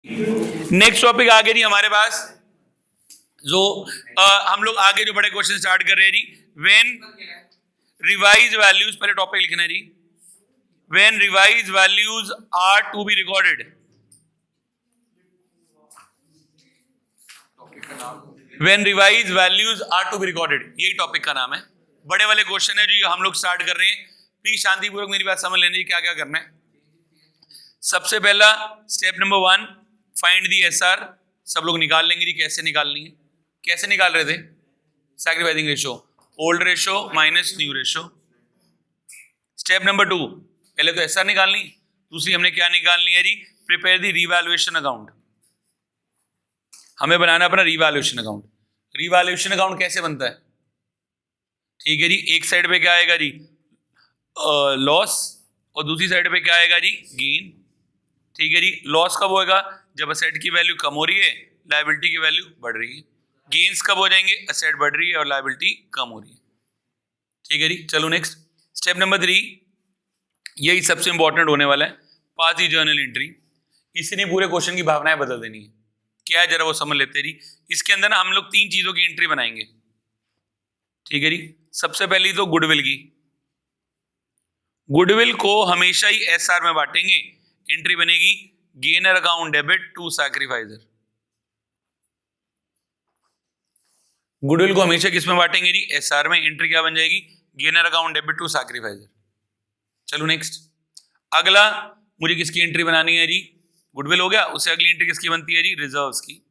Next topic आगे जी हमारे पास जो हम लोग आगे जो बड़े क्वेश्चन स्टार्ट कर रहे हैं जी, व्हेन रिवाइज वैल्यूज, पहले टॉपिक लिखना है जी, when revise values are to be recorded, when revise values are to be recorded, यही टॉपिक का नाम है। बड़े वाले क्वेश्चन है जो हम लोग स्टार्ट कर रहे हैं। प्लीज शांतिपूर्वक मेरी बात समझ लेना जी, क्या क्या करना है। सबसे पहला step number 1, find the SR. सब लोग निकाल लेंगे जी, कैसे निकालनी है, कैसे निकाल रहे थे, sacrificing ratio, old ratio minus new ratio. Step number 2, पहले तो एसआर निकालनी, दूसरी हमने क्या निकालनी है जी, प्रिपेयर दी रीवैल्यूएशन अकाउंट। हमें बनाना अपना रीवैल्यूएशन अकाउंट। रीवैल्यूएशन अकाउंट कैसे बनता है, ठीक है जी, एक साइड पे क्या आएगा जी, लॉस, और दूसरी साइड पे क्या आएगा जी, गेन। ठीक है जी, लॉस कब होएगा, जब असेट की वैल्यू कम हो रही है, लायबिलिटी की वैल्यू बढ़ रही है। गेन्स कब हो जाएंगे, असेट बढ़ रही है और लायबिलिटी कम हो रही है। ठीक है जी, चलो नेक्स्ट स्टेप नंबर 3, यही सबसे इंपॉर्टेंट होने वाला है, पास दी जर्नल एंट्री। इसने पूरे क्वेश्चन की भावनाएं बदल देनी है। क्या है जरा वो समझ लेते हैं जी। इसके अंदर ना हम लोग 3 चीजों की एंट्री बनाएंगे। ठीक है जी, सबसे पहली तो गुडविल की। गुडविल को हमेशा ही एसआर में बांटेंगे। एंट्री बनेगी gainer account debit to sacrificer. Goodwill को हमेशा किस में बांटेंगे जी, एसआर में। एंट्री क्या बन जाएगी, गेनर अकाउंट डेबिट टू सैक्रिफाइजर। चलो नेक्स्ट, अगला मुझे किसकी एंट्री बनानी है जी, गुडविल हो गया, उससे अगली एंट्री किसकी बनती है जी, रिजर्व्स की।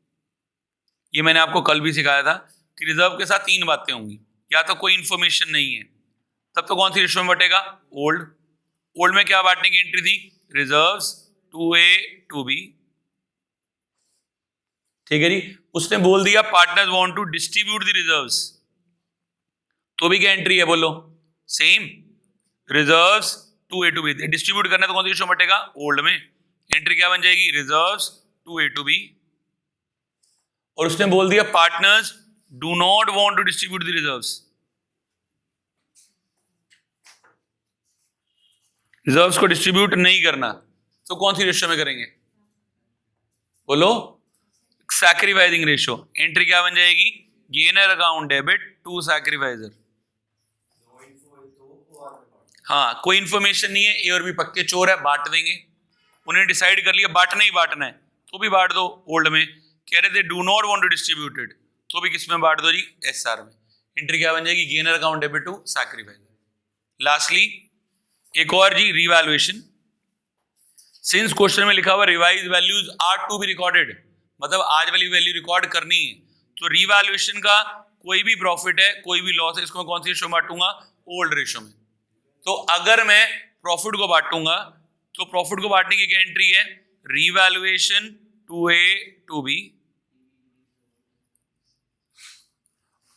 ये मैंने आपको कल भी सिखाया था कि रिजर्व के साथ 3 बातें होंगी, या तो कोई इंफॉर्मेशन नहीं है तब तो कौन सी रेशो में बटेगा, ओल्ड। ओल्ड में क्या बांटने की एंट्री थी, रिजर्व्स 2A 2B। ठीक है जी, उसने बोल दिया partners want to distribute the reserves, तो भी क्या एंट्री है बोलो, same, reserves 2A 2B। Distribute करना तो कौन सी रेशो में बटेगा, ओल्ड में। एंट्री क्या बन जाएगी, रिजर्व्स 2A 2B। और उसने बोल दिया partners do not want to distribute the reserves, reserves को डिस्ट्रीब्यूट नहीं करना, तो कौन सी रेशो में करेंगे बोलो, सैक्रिफाइसिंग रेशो। एंट्री क्या बन जाएगी, गेनर अकाउंट डेबिट टू सैक्रिफाइजर। हाँ, कोई इंफॉर्मेशन नहीं है, ए और बी पक्के चोर है, बांट देंगे। उन्हें डिसाइड कर लिया बांटना ही बांटना है, तो भी बांट दो ओल्ड में। कह रहे थे do not want to distributed, तो भी किस में बांट दो जी, एसआर में। एंट्री क्या बन जाएगी, gainer account debit to sacrificer. Lastly एक और जी, रिवैल्यूएशन। सिंस क्वेश्चन में लिखा हुआ revise values are to be recorded, मतलब आज वाली वैल्यू रिकॉर्ड करनी है, तो रिवैल्यूएशन का कोई भी प्रॉफिट है, कोई भी लॉस है, इसको मैं कौन सी रेशो में बांटूंगा, ओल्ड रेशो में। तो अगर मैं प्रॉफिट को बांटूंगा तो प्रॉफिट को बांटने की क्या एंट्री है, रिवैल्यूएशन 2A 2B।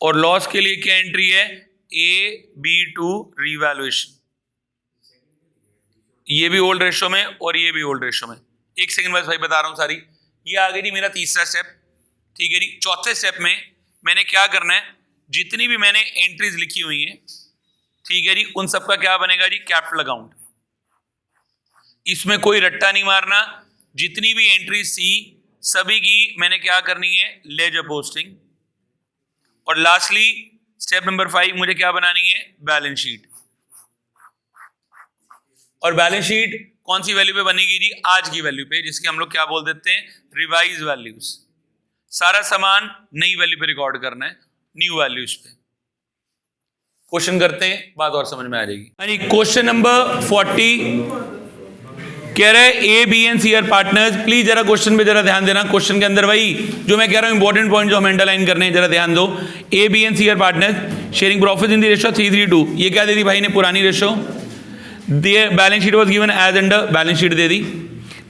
और लॉस के लिए क्या एंट्री है, AB टू रिवैल्यूएशन। ये भी ओल्ड रेशो में और ये भी ओल्ड रेशो में। एक सेकंड बस भाई बता रहा हूं सारी। ये आ गई जी मेरा तीसरा स्टेप। ठीक है जी, चौथे स्टेप में मैंने क्या करना है, जितनी भी मैंने एंट्रीज लिखी हुई हैं, ठीक है जी, उन सबका क्या बनेगा जी, कैपिटल अकाउंट। इसमें कोई रट्टा नहीं मारना, जितनी भी एंट्रीज थी सभी की मैंने क्या करनी है, लेजर पोस्टिंग। और लास्टली स्टेप नंबर 5 मुझे क्या बनानी है, बैलेंस शीट। और बैलेंस शीट कौन सी वैल्यू पे बनेगी जी, आज की वैल्यू पे, जिसके हम लोग क्या बोल देते हैं, रिवाइज वैल्यूज। सारा सामान नई वैल्यू पे रिकॉर्ड करना है, न्यू वैल्यूज पे। क्वेश्चन करते हैं, बात और समझ में आ जाएगी। हाँ जी, क्वेश्चन नंबर 40 कह रहे हैं A B and C are partners. Please जरा क्वेश्चन पे जरा ध्यान देना। क्वेश्चन के अंदर वही जो मैं कह रहा हूं इंपॉर्टेंट पॉइंट जो हम अंडरलाइन करने हैं, जरा ध्यान दो। A B and C are partners sharing profit in the ratio 3:3:2। ये क्या दे दी भाई ने, पुरानी ratio. Balance sheet was given as under, balance sheet दे दी।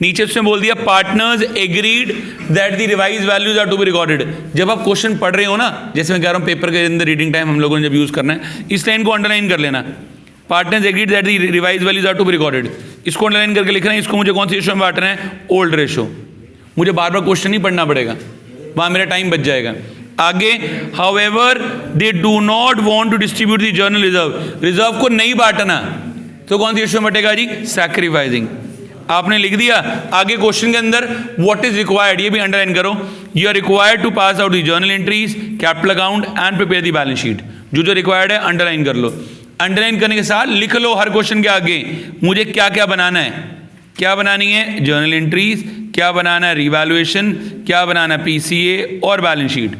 नीचे उसने बोल दिया partners agreed that the revise values are to be recorded. जब आप क्वेश्चन पढ़ रहे हो ना, जैसे मैं कह रहा हूं पेपर के अंदर रीडिंग टाइम हम लोगों ने जब यूज करना है, इस लाइन को अंडरलाइन कर लेना। Partners agreed that the revise values are to be recorded, इसको अंडरलाइन करके लिखना है। इसको मुझे कौन सी रेशो में बांटना है, ओल्ड रेशो। मुझे बार बार क्वेश्चन नहीं पढ़ना पड़ेगा, वहां मेरा टाइम बच जाएगा। आगे however they do not want to distribute the general reserve, reserve को नहीं बांटना, तो कौन सी रेशो में बटेगा जी, सैक्रिफाइसिंग। आपने लिख दिया। आगे क्वेश्चन के अंदर व्हाट इज रिक्वायर्ड, ये भी अंडरलाइन करो। You are required to pass out the journal entries, capital account and prepare the balance sheet. जो रिक्वायर्ड है अंडरलाइन कर लो। अंडरलाइन करने के साथ लिख लो हर क्वेश्चन के आगे मुझे क्या क्या बनाना है। क्या बनानी है? जर्नल एंट्रीज, क्या बनाना है रिवैल्यूएशन, क्या बनाना है पीसीए और बैलेंस शीट।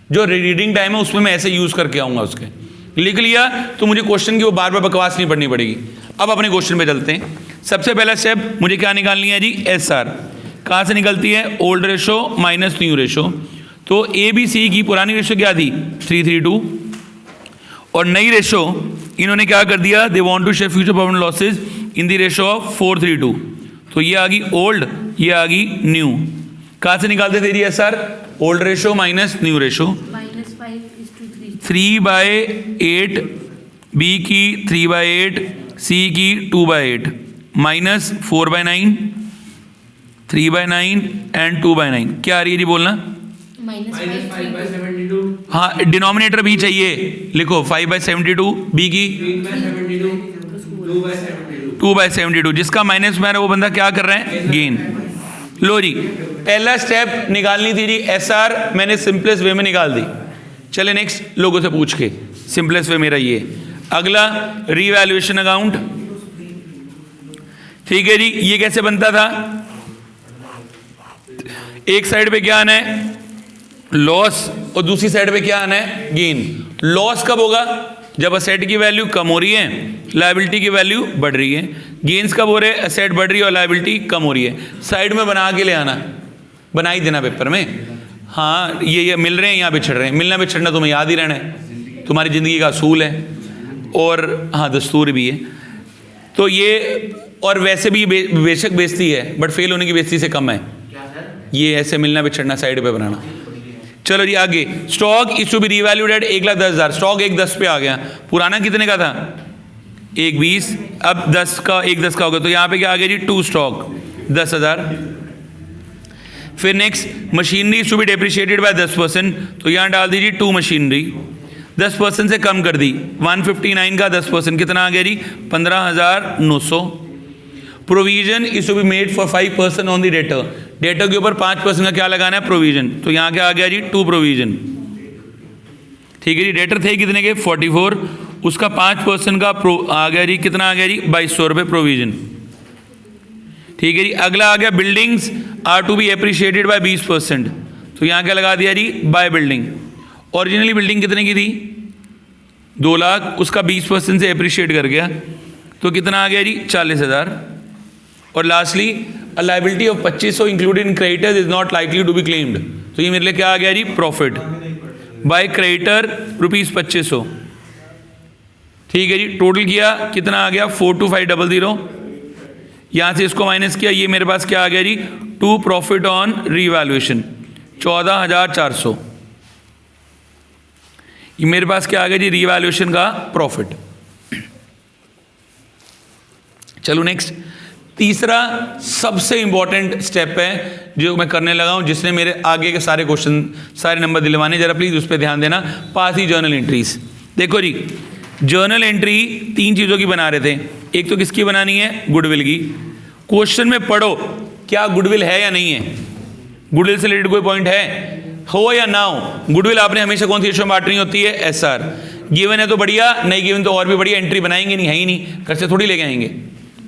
जो रीडिंग टाइम है उसमें मैं ऐसे यूज करके आऊंगा उसके। लिख लिया तो मुझे क्वेश्चन की वो बार बार बकवास नहीं पढ़नी पड़ेगी। अब अपने क्वेश्चन पे चलते हैं। सबसे पहला स्टेप मुझे क्या निकालनी है जी? एसआर। कहाँ से निकलती है? Old ratio minus new ratio. तो ए बी सी की पुरानी रेशो क्या थी? 332 और नई रेशो इन्होंने क्या कर दिया? They want to share future profit losses in the ratio of 432। तो ये आ गई ओल्ड, ये आ गई न्यू। कहाँ से निकालते थे जी SR? Old ratio minus new ratio. 3/8, B की 3/8, सी की 2/8 माइनस 4/9, 3/9 एंड 2/9। क्या आ रही है जी बोलना? हाँ, डिनोमिनेटर भी चाहिए, लिखो 5/72, बी की 2/72। जिसका माइनस में वो बंदा क्या कर रहे हैं? गेन। लो जी, पहला स्टेप निकालनी थी जी एसआर, मैंने सिंपलेस्ट वे में निकाल दी। चले नेक्स्ट लोगों से पूछ के, सिंपलेस्ट वे मेरा ये। अगला रीवैल्यूएशन अकाउंट, ठीक है जी। ये कैसे बनता था? एक साइड पे क्या आना है? लॉस, और दूसरी साइड पे क्या आना है? गेन। लॉस कब होगा? जब असेट की वैल्यू कम हो रही है, लायबिलिटी की वैल्यू बढ़ रही है। गेन्स कब हो रहे हैं? असेट बढ़ रही है और लायबिलिटी कम हो रही है। साइड में बना के ले आना, बना ही देना पेपर में। हाँ, ये मिल रहे हैं, यहाँ बिछड़ रहे हैं। मिलना बिछड़ना तुम्हें याद ही रहना है, तुम्हारी ज़िंदगी का असूल है और हाँ दस्तूर भी है। तो ये, और वैसे भी बेशक बेइज्जती है बट फेल होने की बेइज्जती से कम है ये, ऐसे मिलना बिछड़ना साइड पे बनाना। चलो जी आगे। Stock is to be revalued at 1,10,000। Stock 1,10 पे आ गया। पुराना कितने का था? 1,20। अब 10 का 1,10 का हो गया, तो यहाँ पे क्या आ गया जी? 2 स्टॉक 10,000। फिर next, machinery is to be depreciated by 10%। तो यहाँ डाल दीजिए 2 मशीनरी। 10% से कम कर दी, 159 का 10% कितना आ गया जी? 15,900। Provision is to be made for 5% on the debtor. Debtor के ऊपर 5% का क्या लगाना है? प्रोविजन। तो यहाँ क्या आ गया जी? 2 प्रोविजन। ठीक है जी। डेटर थे कितने के? 44। उसका 5% का आ गया जी, कितना आ गया जी? 2,200 रुपये प्रोविजन। ठीक है जी। अगला आ गया, buildings are to be appreciated by 20%। तो यहाँ क्या लगा दिया जी? By building. ओरिजिनली बिल्डिंग कितने की थी? 2 लाख, उसका 20% से एप्रिशिएट कर गया, तो कितना आ गया जी? 40,000। और lastly, a liability of 2500 included in creditors is not likely to be claimed. तो ये मेरे लिए क्या आ गया जी? Profit by creditor ₹2500। ठीक है जी। टोटल किया कितना आ गया? 42,500। यहाँ से इसको माइनस किया, ये मेरे पास क्या आ गया जी? 2 प्रॉफिट ऑन रीवैल्यूएशन 14,400। ये मेरे पास क्या आ गया जी? रीवैल्यूएशन का प्रॉफिट। चलो नेक्स्ट, तीसरा सबसे इंपॉर्टेंट स्टेप है जो मैं करने लगा हूं, जिसने मेरे आगे के सारे क्वेश्चन, सारे नंबर दिलवाने। जरा प्लीज उस पर ध्यान देना। पास ही जर्नल एंट्रीज। देखो जी, जर्नल एंट्री 3 चीज़ों की बना रहे थे। एक तो किसकी बनानी है? गुडविल की। क्वेश्चन में पढ़ो क्या गुडविल है या नहीं है। गुडविल से रिलेटेड कोई पॉइंट है, हो या ना हो। गुडविल आपने हमेशा कौन सी रेशो में बांटनी होती है? एसआर। गिवन है तो बढ़िया, नहीं गिवन तो और भी बढ़िया। एंट्री बनाएंगे नहीं, है ही नहीं, घर से थोड़ी लेके आएंगे।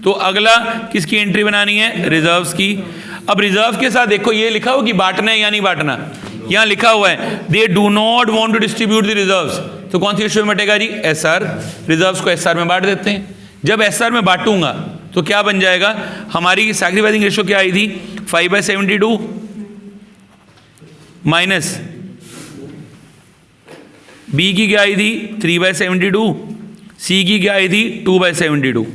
तो अगला किसकी एंट्री बनानी है? रिजर्व्स की। अब रिजर्व के साथ देखो ये लिखा हो कि बांटना है या नहीं बांटना। यहाँ लिखा हुआ है they do not want to distribute the reserves. तो कौन सी रेशो में बटेगा जी? एसआर। रिजर्व्स को एसआर में बांट देते हैं। जब एसआर में बांटूंगा तो क्या बन जाएगा? हमारी सैक्रिफाइसिंग रेशो क्या आई थी? 5/72 माइनस बी की क्या आई थी? 3/72। सी की क्या आई थी? 2/72।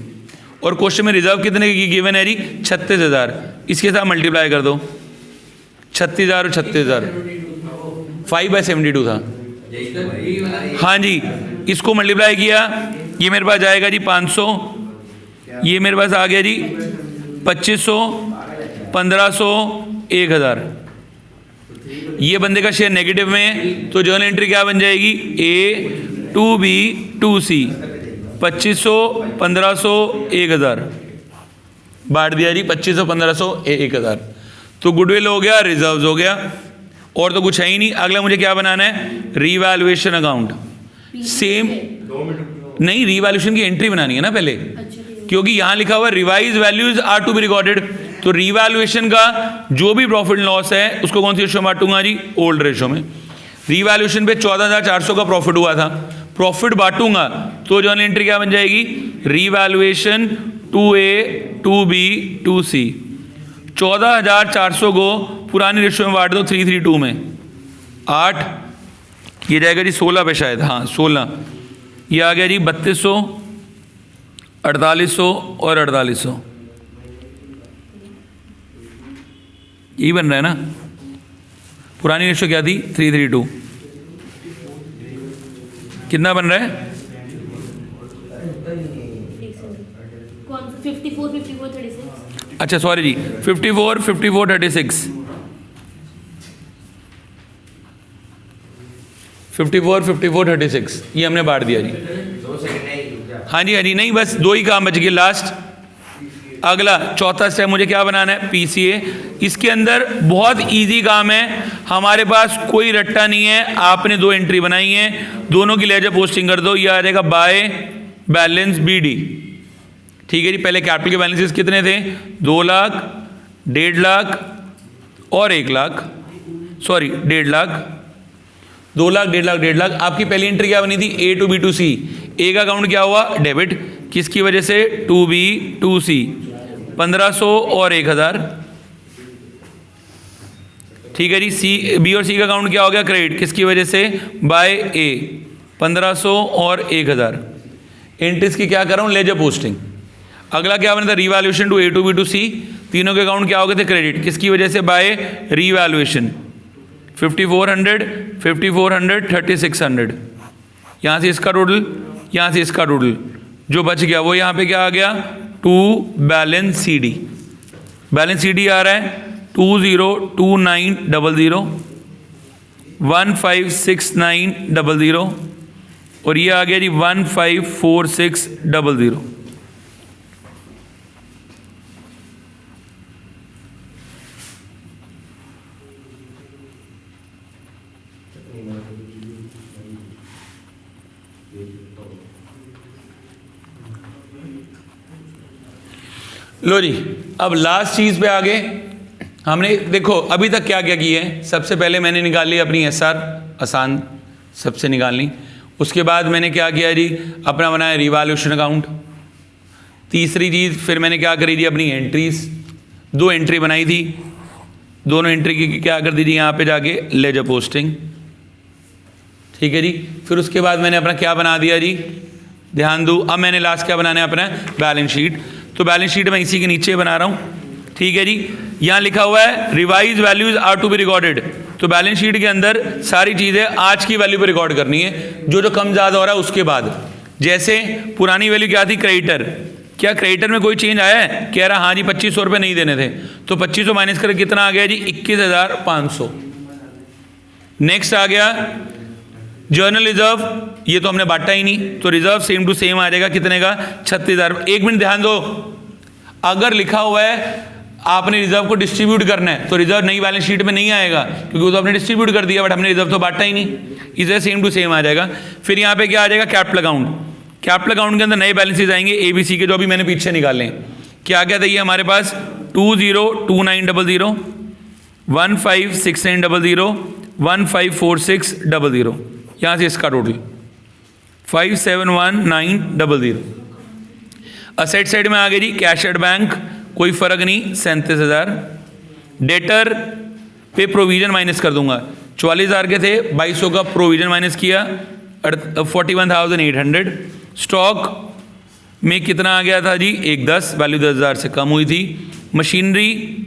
और क्वेश्चन में रिजर्व कितने की गिवन है जी? 36,000। इसके साथ मल्टीप्लाई कर दो, 36,000 और 36,000, 5/72 था। हाँ जी, इसको मल्टीप्लाई किया, ये मेरे पास जाएगा जी 500, ये मेरे पास आ गया जी 2500, 1500, 1000। ये बंदे का शेयर नेगेटिव में है, तो जर्नल एंट्री क्या बन जाएगी? A, 2B, 2C, 2500, 1500, 1000। बांट दिया जी 2500, 1500, 1000। तो गुडविल हो गया, रिजर्व्स हो गया, और तो कुछ है ही नहीं। अगला मुझे क्या बनाना है, रीवैल्यूएशन अकाउंट। सेम नहीं, रीवैल्यूएशन की एंट्री बनानी है ना पहले, क्योंकि यहां लिखा हुआ revise values are to be recorded. तो रीवैल्यूएशन का जो भी प्रॉफिट लॉस है उसको कौन सी रेशो में बांटूंगा जी, ओल्ड रेशो में। रीवैल्यूएशन पे 14,400 का प्रॉफिट हुआ था, प्रॉफिट बांटूंगा तो जर्नल एंट्री क्या बन जाएगी, रीवैल्यूएशन 2A 2B 2C। 14,400 को पुरानी रेशो में बांट दो 332 में, 8 ये जाएगा जी 16 पे शायद, हाँ 16, ये आ गया जी 3200, 4800 और 4800, यही बन रहा है ना। पुरानी रेशो क्या थी, 332, कितना बन रहा है, 54 54 36। अच्छा सॉरी जी, 54 54 36, 54 54 36 ये हमने बांट दिया जी। हाँ जी हाँ जी, नहीं बस 2 ही काम बच गए लास्ट। अगला चौथा स्टेप मुझे क्या बनाना है, पीसीए। इसके अंदर बहुत इजी काम है, हमारे पास कोई रट्टा नहीं है, आपने 2 एंट्री बनाई है, दोनों की लेजर पोस्टिंग कर दो, ये आ जाएगा बाय बैलेंस बीडी। ठीक है जी, पहले कैपिटल के बैलेंसेस कितने थे, 2 लाख, 1.5 लाख और 1 लाख, सॉरी 1.5 लाख, 2 लाख, 1.5 लाख, 1.5 लाख। आपकी पहली एंट्री क्या बनी थी, A to B to C। ए का अकाउंट क्या हुआ, डेबिट, किसकी वजह से, 2B 2C, 1500 और 1000। ठीक है जी, सी बी और सी का अकाउंट क्या हो गया, क्रेडिट, किसकी वजह से, बाय ए, 1500 और 1000। एंट्रीज की क्या कर रहा हूँ, लेजर पोस्टिंग। अगला क्या बना था, revaluation to A to B to C, तीनों के अकाउंट क्या हो गए थे, क्रेडिट, किसकी वजह से, बाय रीवैल्यूएशन, 5400 5400 3600। यहाँ से इसका टोटल, यहाँ से इसका टोटल, जो बच गया वो यहाँ पे क्या आ गया, 2 balance C D. Balance C D आ रहा है 202900 156900 और ये आ गया जी 154600। लो जी, अब लास्ट चीज़ पे आ गए। हमने देखो अभी तक क्या क्या किया है, सबसे पहले मैंने निकाल ली अपनी एसआर, आसान सबसे निकालनी। उसके बाद मैंने क्या किया जी, अपना बनाया रिवैल्यूएशन अकाउंट। तीसरी चीज़ फिर मैंने क्या करी जी, अपनी एंट्रीज, 2 एंट्री बनाई थी, दोनों एंट्री की क्या कर दी जी, यहाँ पे जाके लेजर पोस्टिंग। ठीक है जी, फिर उसके बाद मैंने अपना क्या बना दिया जी, ध्यान दो, अब मैंने लास्ट क्या बनाना है, अपना बैलेंस शीट। तो बैलेंस शीट मैं इसी के नीचे बना रहा हूँ। ठीक है जी, यहाँ लिखा हुआ है revise values are to be recorded. तो बैलेंस शीट के अंदर सारी चीज़ें आज की वैल्यू पे रिकॉर्ड करनी है, जो जो कम ज़्यादा हो रहा है उसके बाद। जैसे पुरानी वैल्यू क्या थी, क्रेडिटर, क्या क्रेडिटर में कोई चेंज आया है, कह रहा हाँ जी 2500 रुपये नहीं देने थे, तो 2500 माइनस करके कितना आ गया जी, 21,500। नेक्स्ट आ गया जर्नल रिजर्व, ये तो हमने बांटा ही नहीं, तो रिजर्व सेम टू सेम आ जाएगा, कितने का, 36,000। एक मिनट ध्यान दो, अगर लिखा हुआ है आपने रिजर्व को डिस्ट्रीब्यूट करना है तो रिजर्व नई बैलेंस शीट में नहीं आएगा, क्योंकि वो तो आपने डिस्ट्रीब्यूट कर दिया, बट हमने रिजर्व तो बांटा ही नहीं, इसलिए सेम टू सेम आ जाएगा। फिर यहाँ पे क्या आ जाएगा, कैपिटल अकाउंट। कैपिटल अकाउंट के अंदर नए बैलेंसेज आएंगे ABC के, जो अभी मैंने पीछे निकाले हैं। क्या क्या था ये हमारे पास, 202900 156900 154600, यहाँ से इसका टोटल 571900। असेट साइड में आ गई जी कैश एट बैंक, कोई फर्क नहीं, 37,000। डेटर पे प्रोविजन माइनस कर दूंगा, 44,000 के थे, 2200 का प्रोविजन माइनस किया, 41,800। स्टॉक में कितना आ गया था जी, 110, वैल्यू 10,000 से कम हुई थी। मशीनरी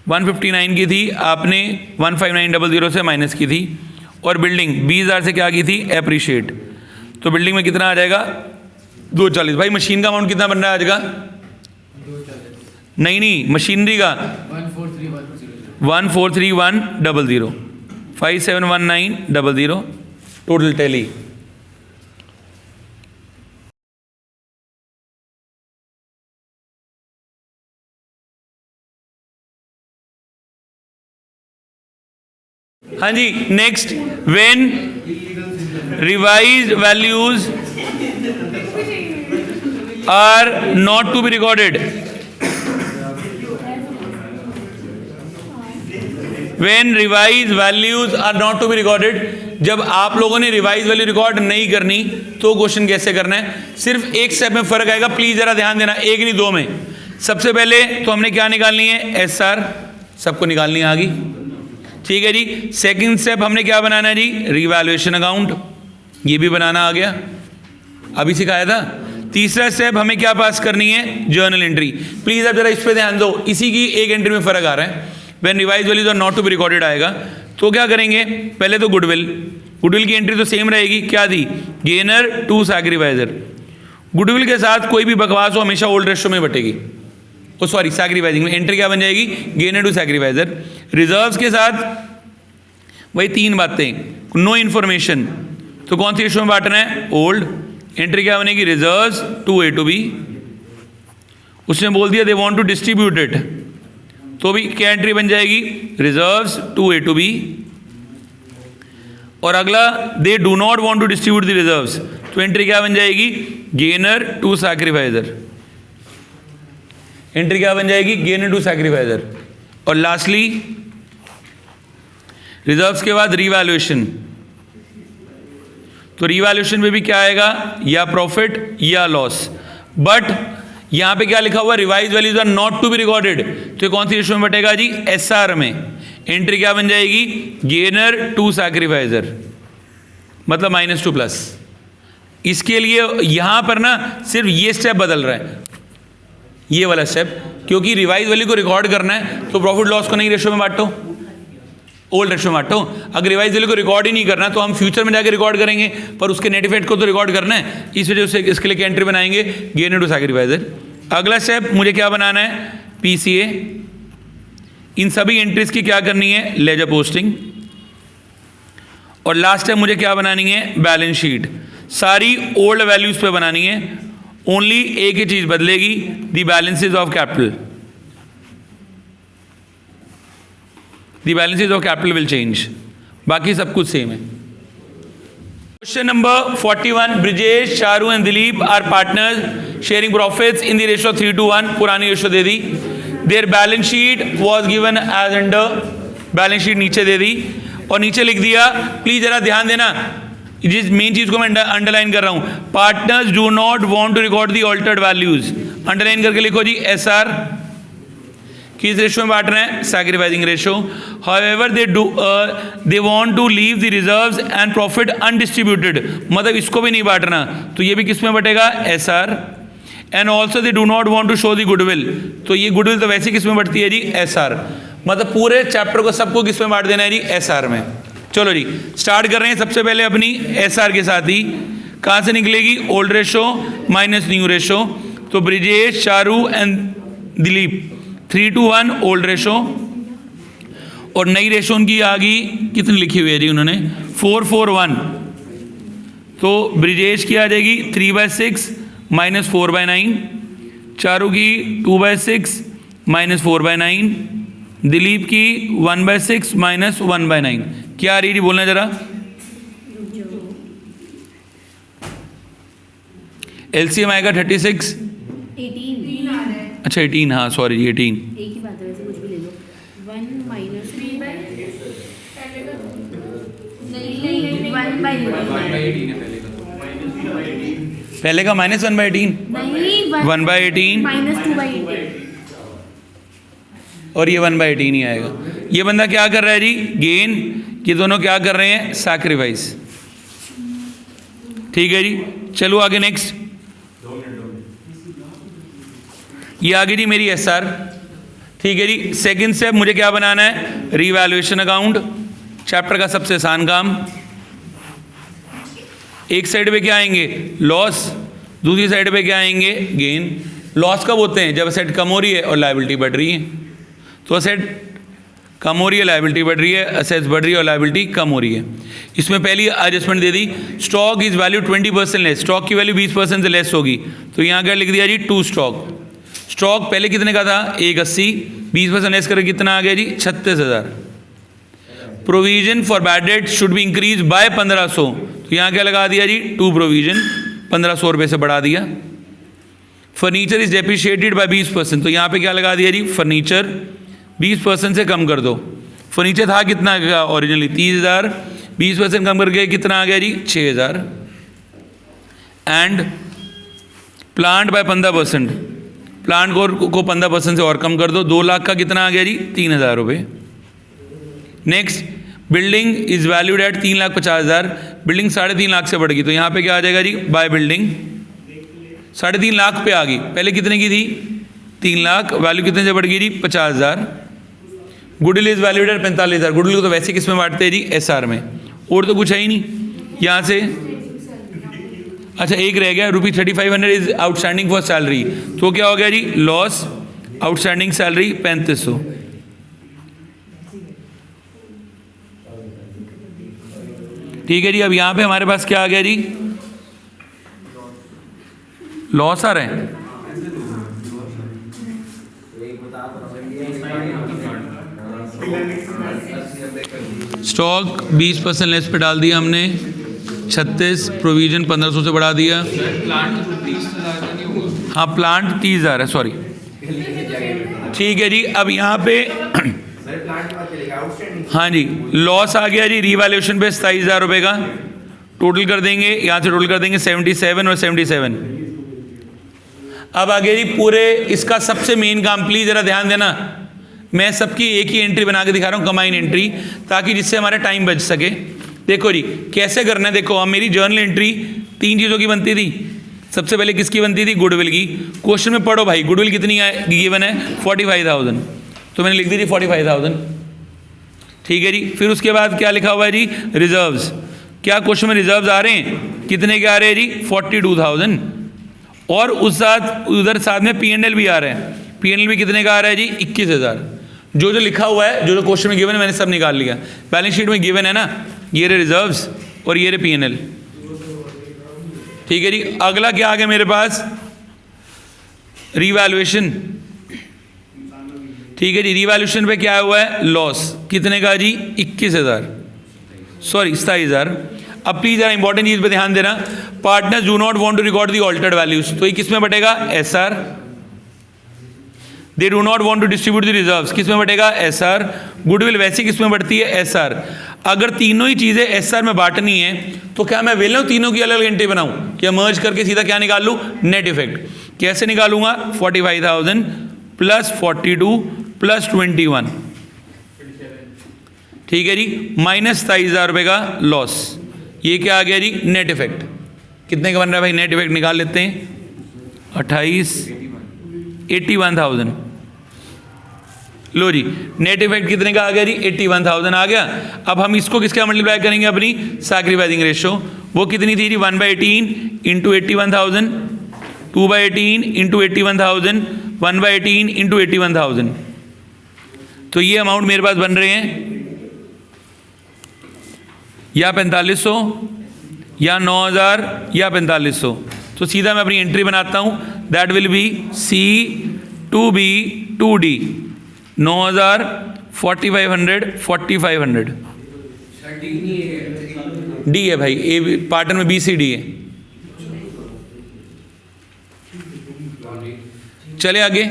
159 की थी, आपने 15900 से माइनस की थी। और बिल्डिंग 20,000 से क्या की थी, एप्रिशिएट, तो बिल्डिंग में कितना आ जाएगा, 240। भाई मशीन का अमाउंट कितना बन रहा है आज का, नहीं मशीनरी का 143100 571900 टोटल टैली। हाँ जी, next, when revised values are not to be recorded, when revise values are not to be recorded, जब आप लोगों ने रिवाइज वैल्यू रिकॉर्ड नहीं करनी तो क्वेश्चन कैसे करना है। सिर्फ एक स्टेप में फर्क आएगा, प्लीज जरा ध्यान देना, एक नहीं दो में। सबसे पहले तो हमने क्या निकालनी है, SR, सबको निकालनी है आगे, ठीक है जी। सेकंड स्टेप हमने क्या बनाना है जी, रिवैल्यूएशन अकाउंट, ये भी बनाना आ गया, अभी सिखाया था। तीसरा स्टेप हमें क्या पास करनी है, जर्नल एंट्री। प्लीज आप जरा इस पे ध्यान दो, इसी की एक एंट्री में फर्क आ रहा है। When revise values are not to be recorded आएगा तो क्या करेंगे, पहले तो गुडविल की एंट्री तो सेम रहेगी, क्या दी, गेनर टू सैक्रिफाइजर। गुडविल के साथ कोई भी बकवास हो हमेशा ओल्ड रेशियो में बटेगी, ओ सॉरी सैक्रिफाइजिंग में, एंट्री क्या बन जाएगी, गेनर टू सैक्रिफाइजर। रिजर्व्स के साथ वही तीन बातें, नो इन्फॉर्मेशन, तो कौन सी रेशियो में बांटना है, ओल्ड। एंट्री क्या बनेगी, reserves to A to B। उसने बोल दिया they want to distribute it, तो भी क्या एंट्री बन जाएगी, reserves to A to B। और अगला, they do not want to distribute the reserves, तो एंट्री क्या बन जाएगी, गेनर टू सैक्रिफाइजर। एंट्री क्या बन जाएगी, गेनर टू सैक्रिफाइजर। और लास्टली रिजर्व्स के बाद रिवैल्यूएशन, तो रिवैल्यूएशन में भी क्या आएगा, या प्रॉफिट या लॉस। बट यहां पे क्या लिखा हुआ, revise values are not to be recorded, तो कौन सी रेशियो में बटेगा जी, SR में। एंट्री क्या बन जाएगी, गेनर टू सैक्रिफाइजर, मतलब -2+। इसके लिए यहां पर ना सिर्फ ये स्टेप बदल रहा है, ये वाला स्टेप, क्योंकि रिवाइज वैल्यू को रिकॉर्ड करना है तो प्रॉफिट लॉस को नई रेशियो में बांटो, ओल्ड रेशियो में बांटो। अगर रिवाइज वैल्यू को रिकॉर्ड ही नहीं करना तो हम फ्यूचर में जाकर रिकॉर्ड करेंगे, पर उसके नेट इफेक्ट को तो रिकॉर्ड करना है, इस वजह से इसके लिए क्या एंट्री बनाएंगे, गेनर टू सैक्रिफाइजर। अगला स्टेप मुझे क्या बनाना है, PCA। इन सभी एंट्रीज की क्या करनी है, लेजर पोस्टिंग। और लास्ट स्टेप मुझे क्या बनानी है, बैलेंस शीट। सारी ओल्ड वैल्यूज पे बनानी है, ओनली एक ही चीज बदलेगी, the balances of capital, the balances of capital will change, बाकी सब कुछ सेम है। Question number 41, Brijesh, Charu and Dilip are partners sharing profits in the ratio 3:1, पुरानी रेशियो दे दी। Their balance sheet was given as under, balance sheet नीचे दे दी और नीचे लिख दिया, प्लीज जरा ध्यान देना, जिस मेन चीज को मैं अंडरलाइन कर रहा हूं, partners do not want to record the altered values, underline करके लिखो जी, SR किस रेशियो में बांटना है, sacrificing ratio. However they want to leave the reserves and profit undistributed, मतलब इसको भी नहीं बांटना, तो ये भी किस में बटेगा, SR। And also they do not want to show the goodwill, तो ये गुडविल तो वैसे किस में बढ़ती है जी, SR। मतलब पूरे चैप्टर को सबको किस में बांट देना है जी, SR में। चलो जी स्टार्ट कर रहे हैं, सबसे पहले अपनी SR के साथ ही, कहाँ से निकलेगी, old ratio minus new ratio, तो Brijesh, Charu and Dilip 3:1 old ratio, और नई रेशो उनकी आ गई, कितनी लिखी हुई है जी उन्होंने, 4:4:1, तो ब्रिजेश की आ जाएगी 3/6 माइनस 4/9, चारू की 2/6 माइनस 4/9, दिलीप की 1/6 माइनस 1/9। क्या आ रही है बोलना जरा, LCM आएगा 36, 18 अच्छा 18, हाँ सॉरी जी 18, एक ही बात है वैसे, कुछ भी ले लो, 1 माइनस पहले का माइनस 1/18, नहीं 1/18 माइनस 2/18, और ये 1/18 ही आएगा। ये बंदा क्या कर रहा है जी, गेन, ये दोनों क्या कर रहे हैं, सैक्रिफाइस। ठीक है जी, चलो आगे नेक्स्ट, ये आगे जी मेरी SR। ठीक है जी, सेकंड स्टेप मुझे क्या बनाना है, रीवैल्यूएशन अकाउंट, चैप्टर का सबसे आसान काम। एक साइड पे क्या आएंगे, लॉस, दूसरी साइड पे क्या आएंगे, गेन। लॉस कब होते हैं, जब असेट कम हो रही है और लायबिलिटी बढ़ रही है, तो असेट कम हो रही है, लायबिलिटी बढ़ रही है, असेट्स बढ़ रही है और लायबिलिटी कम हो रही है। इसमें पहली adjustment they the, stock is value 20% less, stock की वैल्यू 20% से लेस होगी, तो यहाँ क्या लिख दिया जी, टू स्टॉक। स्टॉक पहले कितने का था, 180, 20% लेस करके कितना आ गया जी, 36,000। Provision for bad debt should be increase by 1500, तो यहाँ क्या लगा दिया जी, टू प्रोविजन 1500 रुपये से बढ़ा दिया। फर्नीचर इज डेप्रिशिएटेड बाय 20%, तो यहाँ पे क्या लगा दिया जी, फर्नीचर 20% से कम कर दो। फर्नीचर था कितना का ओरिजिनली 30,000, 20% कम करके कितना आ गया जी 6,000। एंड प्लांट बाय 15%, प्लांट को 15% से और कम कर दो, 2 लाख का कितना आ गया जी 3,000 रुपये। Next, building is valued at 3,50,000, building 3.5 lakh से बढ़ गई, तो यहाँ पे क्या आ जाएगा जी, बाय बिल्डिंग 3.5 लाख पे आ गई, पहले कितने की थी 3 लाख, वैल्यू कितने से बढ़ गई जी 50,000। Goodwill is valued at 45,000, goodwill को तो वैसे किस में बांटते हैं जी, SR में, और तो कुछ है ही नहीं यहाँ से। अच्छा एक रह गया, ₹3500 इज आउटस्टैंडिंग फॉर सैलरी, तो क्या हो गया जी, लॉस आउटस्टैंडिंग सैलरी 3500। ठीक है जी, अब यहाँ पे हमारे पास क्या आ गया जी, लॉस आ रहे हैं, स्टॉक 20% लेस पे डाल दिया हमने 36, प्रोविजन 1500 से बढ़ा दिया। हाँ प्लांट 30,000 है, सॉरी। ठीक है जी, अब यहाँ पे हाँ जी लॉस आ गया जी रीवैल्यूएशन पे 27,000 रुपये का, टोटल कर देंगे, यहाँ से टोटल कर देंगे 77 और 77। अब आगे जी पूरे इसका सबसे मेन काम, प्लीज़ ज़रा ध्यान देना, मैं सबकी एक ही एंट्री बना के दिखा रहा हूँ, कंबाइन एंट्री, ताकि जिससे हमारा टाइम बच सके। देखो जी कैसे करना है, देखो अब मेरी जर्नल एंट्री 3 चीज़ों की बनती थी। सबसे पहले किसकी बनती थी, गुडविल की। क्वेश्चन में पढ़ो भाई, गुडविल कितनी है गिवन है 45,000, तो मैंने लिख दी थी 45,000। ठीक है जी, फिर उसके बाद क्या लिखा हुआ है जी, रिजर्व्स। क्या क्वेश्चन में रिजर्व्स आ रहे हैं, कितने के आ रहे हैं जी 42,000, और उस साथ उधर साथ में P&L भी आ रहे हैं, P&L भी कितने का आ रहा है जी 21,000। जो लिखा हुआ है, जो क्वेश्चन में गिवन है, मैंने सब निकाल लिया। बैलेंस शीट में गिवन है ना, ये रहे रिजर्व्स और ये रहे P&L। ठीक है जी, अगला क्या आ गया मेरे पास, रीवैल्यूएशन। ठीक है जी, रीवैल्यूएशन पे क्या हुआ है, लॉस कितने का जी 21,000, सॉरी 27,000। अब प्लीज जरा इंपॉर्टेंट चीज पे ध्यान देना, partners do not want to record the altered values, तो ये किस में बटेगा, SR। They do not want to distribute the reserves, किस में बटेगा, SR। गुडविल वैसे किस में बढ़ती है, SR। अगर तीनों ही चीजें SR में बांटनी है तो क्या मैं वेल तीनों की अलग अलग एंट्री बनाऊं, क्या मर्ज करके सीधा क्या निकाल लूं, नेट इफेक्ट। कैसे निकालूंगा, 45,000 प्लस 42 प्लस 21, ठीक है जी, माइनस 27,000 रुपये का लॉस। ये क्या आ गया जी, नेट इफेक्ट। कितने का बन रहा है भाई, नेट इफेक्ट निकाल लेते हैं, 28 81,000। लो जी, नेट इफेक्ट कितने का आ गया जी, 81,000 आ गया। अब हम इसको किसका मल्टीप्लाई करेंगे, अपनी सैक्रिफाइसिंग रेशो। वो कितनी थी जी, 1/18 इंटू 81,000, 2/18 इंटू 81,000, 1/18 इंटू 81,000। तो ये अमाउंट मेरे पास बन रहे हैं या 4500 या 9,000 या 4500। तो सीधा मैं अपनी एंट्री बनाता हूँ, that will be C2B2D 9,000 4,500 4,500। D है भाई, ए पार्टनर में BCD है। चले आगे।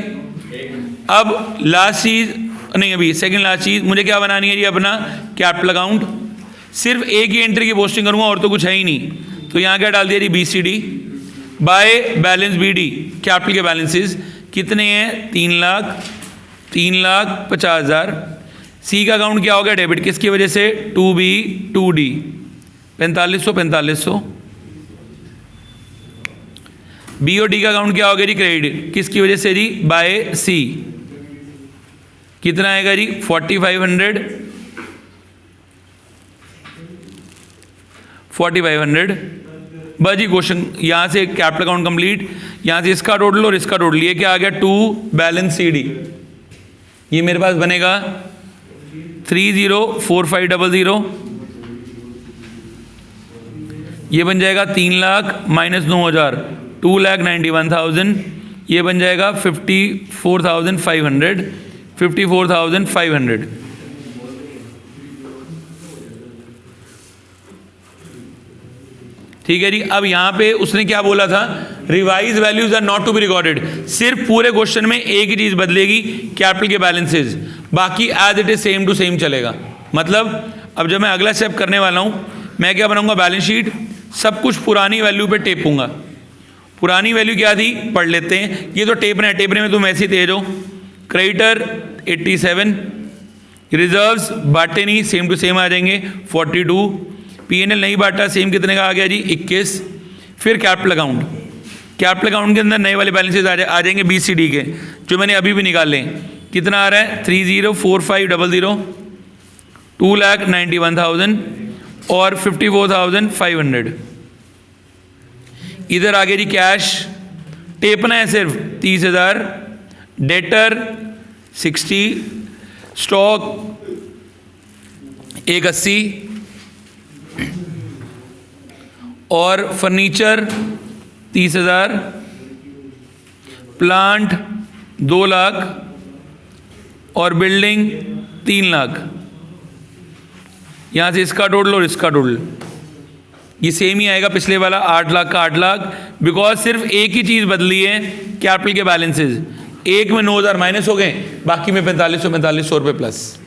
अब लास्ट चीज नहीं, अभी सेकंड लास्ट चीज मुझे क्या बनानी है जी, अपना कैपिटल अकाउंट। सिर्फ एक ही एंट्री की पोस्टिंग करूंगा और तो कुछ है ही नहीं। तो यहाँ क्या डाल दिया जी, BCD by balance BD। Capital के बैलेंसेस कितने हैं, 3,50,000। सी का अकाउंट क्या हो गया, डेबिट, किसकी वजह से, 2B2D 4500। बी और डी का अकाउंट क्या हो गया जी, क्रेडिट, किसकी वजह से जी, बाय C। कितना आएगा जी, 4,500 4,500। बस जी क्वेश्चन यहाँ से कैपिटल अकाउंट कंप्लीट। यहाँ से इसका टोटल और इसका टोटल, ये क्या आ गया, 2 बैलेंस CD। ये मेरे पास बनेगा 304500। ये बन जाएगा 3 लाख माइनस 9,000 2,91,000। ये बन जाएगा 54,500 54,500। ठीक है जी। अब यहाँ पे उसने क्या बोला था, revise values are not to be recorded. सिर्फ पूरे क्वेश्चन में एक ही चीज़ बदलेगी, कैपिटल के बैलेंसेज, बाकी as it is same to same चलेगा। मतलब अब जब मैं अगला स्टेप करने वाला हूँ, मैं क्या बनाऊंगा, बैलेंस शीट सब कुछ पुरानी वैल्यू पे टेपूंगा। पुरानी वैल्यू क्या थी पढ़ लेते हैं। ये तो टेपने, टेपने में तुम ऐसे ही तेज हो। क्रेडिटर 87, रिजर्व्स बांटे नहीं, सेम टू सेम आ जाएंगे 42, पीएनएल नहीं बांटा, सेम कितने का आ गया जी 21। फिर कैपिटल अकाउंट, कैपिटल अकाउंट के अंदर नए वाले बैलेंसेज आ जाएंगे BCD के, जो मैंने अभी भी निकाले। कितना आ रहा है 304500, 2,91,000 और 54,500। इधर आगे जी कैश टेपना है सिर्फ 30,000, डेटर 60, स्टॉक 180 और फर्नीचर 30,000, प्लांट 2 लाख और बिल्डिंग 3 लाख। यहाँ से इसका टोटल और इसका टोटल ये सेम ही आएगा, पिछले वाला 8 लाख का 8 लाख, बिकॉज सिर्फ एक ही चीज़ बदली है, कैपिटल के बैलेंसेज। एक में 9,000 माइनस हो गए, बाकी में 4500 रुपये प्लस।